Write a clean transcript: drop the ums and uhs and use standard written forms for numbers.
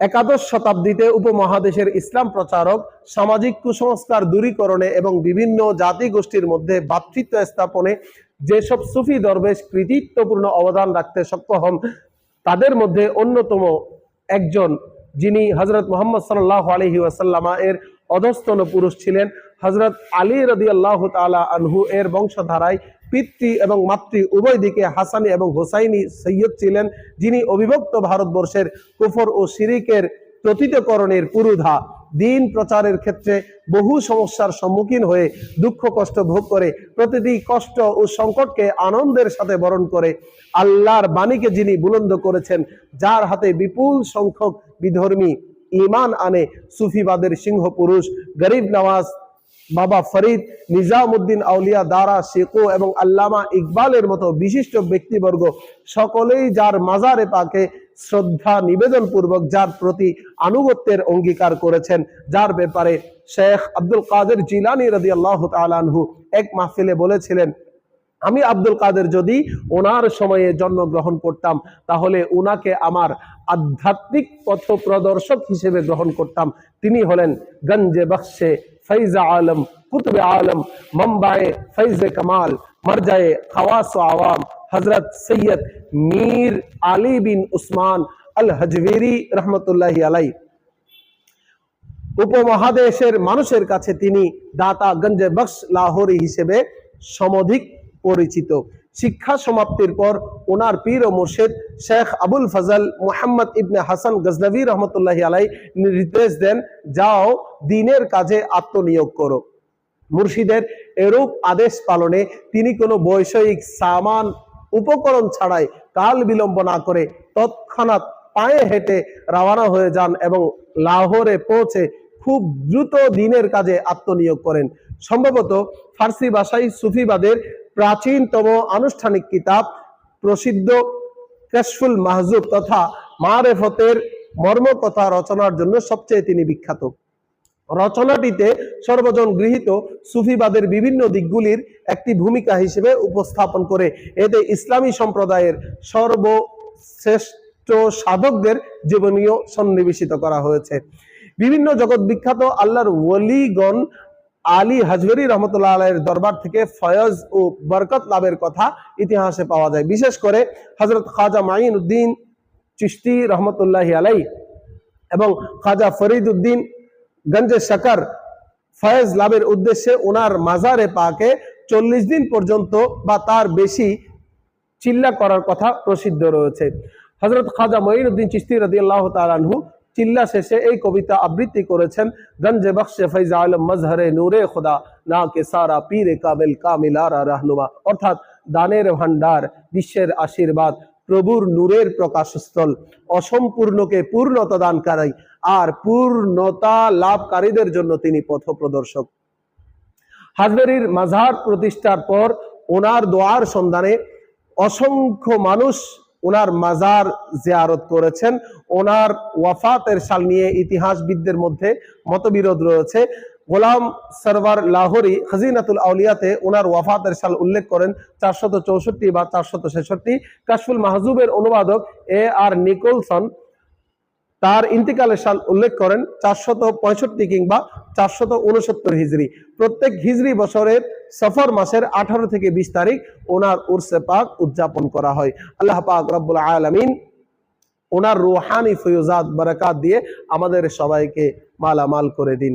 একাদশ শতাব্দীতে উপমহাদেশের ইসলাম প্রচারক সামাজিক কুসংস্কার দূরীকরণে এবং বিভিন্ন জাতি গোষ্ঠীর মধ্যে ভ্রাতৃত্ব স্থাপনে যেসব সুফি দরবেশ কৃতিত্বপূর্ণ অবদান রাখতে সক্ষম হন, তাদের মধ্যে অন্যতম একজন যিনি হযরত মুহাম্মদ সাল্লাল্লাহু আলাইহি ওয়াসাল্লাম এর অধস্তন পুরুষ ছিলেন, হযরত আলী রাদিয়াল্লাহু তাআলা আনহু এর বংশধারায় পিতৃ এবং মাতৃ উভয় দিকে হাসানি এবং হোসাইনি সৈয়দ ছিলেন, যিনি অবিভক্ত ভারতবর্ষের কুফর ও শিরিকের প্রতীতকরণের পুরোধা। দিন প্রচারের ক্ষেত্রে বহু সমস্যার সম্মুখীন হয়ে দুঃখ কষ্ট ভোগ করে প্রতিটি কষ্ট ও সংকটকে আনন্দের সাথে বরণ করে আল্লাহর বাণীকে যিনি বুলন্দ করেছেন, যার হাতে বিপুল সংখ্যক বিধর্মী ঈমান আনে, সুফিবাদের সিংহ পুরুষ গরিব নওয়াজ বাবা ফরিদ, নিজামুদ্দিন আউলিয়া দারা শেখো এবং আল্লামা ইকবালের মতো বিশিষ্ট ব্যক্তিবর্গ সকলেই যার মাজারে পাকে শ্রদ্ধা নিবেদন পূর্বক যার প্রতি আনুগত্যের অঙ্গীকার করেছেন, যার ব্যাপারে শেখ আব্দুল কাদের জিলানী রাদিয়াল্লাহু তাআলা আনহু এক মাহফিলে বলেছিলেন, আমি আব্দুল কাদের যদি ওনার সময়ে জন্মগ্রহণ করতাম তাহলে ওনাকে আমার আধ্যাত্মিক পথ প্রদর্শক হিসেবে গ্রহণ করতাম। তিনি হলেন গঞ্জে বখশে ফৈজা আলম, কুতুবে আলম, মম্বায়ে ফৈজে কামাল, মরজায়ে খাওয়াস ও আওয়াম হজরত সৈয়দ মীর আলী বিন উসমান আল হজবেরি রহমতুল্লাহি আলাইহি। উপমহাদেশের মানুষের কাছে তিনি দাতা গঞ্জে বখশ লাহোরি হিসেবে সমধিক পরিচিত। শিক্ষা সমাপ্তির পর ওনার পীর ও মুর্শিদ শেখ আবুল ফজল মুহাম্মদ ইবনে হাসান গজনভী রহমতুল্লাহি আলাইহি নির্দেশ দেন, যাও দ্বীনের কাজে আত্মনিয়োগ করো। মুর্শিদের এরূপ আদেশ পালনে তিনি কোনো বৈষয়িক সামান উপকরণ ছাড়াই কাল বিলম্ব না করে তৎক্ষণাৎ পায়ে হেঁটে রওনা হয়ে যান এবং লাহোরে পৌঁছে খুব দ্রুত দ্বীনের কাজে আত্মনিয়োগ করেন। সম্ভবত ফার্সি ভাষায় সুফিবাদের প্রাচীনতম আনুষ্ঠানিক কিতাব প্রসিদ্ধ কাশফুল মাহজুব তথা মারেফতের মর্মকথা রচনার জন্য সবচেয়ে তিনি বিখ্যাত। রচনাটিতে সর্বজন গৃহীত সুফিবাদের বিভিন্ন দিকগুলির একটি ভূমিকা হিসেবে উপস্থাপন করে এতে ইসলামী সম্প্রদায়ের সর্বশ্রেষ্ঠ সাধকদের জীবনীয় সন্নিবেশিত করা হয়েছে। বিভিন্ন জগৎ বিখ্যাত আল্লাহর ওয়ালিগণ আলী হাজবেরি রহমতুল্লাহ আলাইহির দরবার থেকে ফয়জ ও বরকত লাভের কথা ইতিহাসে পাওয়া যায়। বিশেষ করে হযরত খাজা মাইনুদ্দিন চিশতি রহমতুল্লাহি আলাইহি এবং খাজা ফরিদ উদ্দিন গঞ্জে শকর ফয়জ লাভের উদ্দেশ্যে ওনার মাজারে পাকে 40 দিন পর্যন্ত বা তার বেশি চিল্লা করার কথা প্রসিদ্ধ রয়েছে। হযরত খাজা মাইনুদ্দিন চিশতি রাদিয়াল্লাহু তাআলা আনহু চিল্লা শেষে এই কবিতা আবৃত্তি করেছেন, গঞ্জে বখশে ফৈজ আলম মজহরে নূরে খুদা না কে সারা পীরে কাবিল কামিলারা রহনুমা, অর্থাৎ দানের ভান্ডার, বিশ্বের আশীর্বাদ, প্রভুর নূরের প্রকাশস্থল, অসম্পূর্ণকে পূর্ণতা দানকারী আর পূর্ণতা লাভকারীদের জন্য তিনি পথ প্রদর্শক। হাজবেরির মাজার প্রতিষ্ঠার পর ওনার দোয়ার সন্ধানে অসংখ্য মানুষ ওনার মাজার জিয়ারত করেছেন। ওনার ওয়াফাতের সাল নিয়ে ইতিহাসবিদদের মধ্যে মতবিরোধ রয়েছে। গোলাম সরওয়ার লাহোরি খাজিনাতুল আউলিয়াতে ওনার ওয়াফাতের সাল উল্লেখ করেন 464 বা 466। কাশফুল মাহজুবের অনুবাদক আর নিকোলসন তার ইন্তিকালের সাল উল্লেখ করেন 465 কিংবা 469 হিজরি। প্রত্যেক হিজরি বছরের সফর মাসের 18 থেকে 20 তারিখ ওনার উরসে পাক উদযাপন করা হয়। আল্লাহ পাক রব্বুল আলামিন ওনার রুহানি ফয়ুজাত বারাকাত দিয়ে আমাদের সবাইকে মালামাল করে দিন।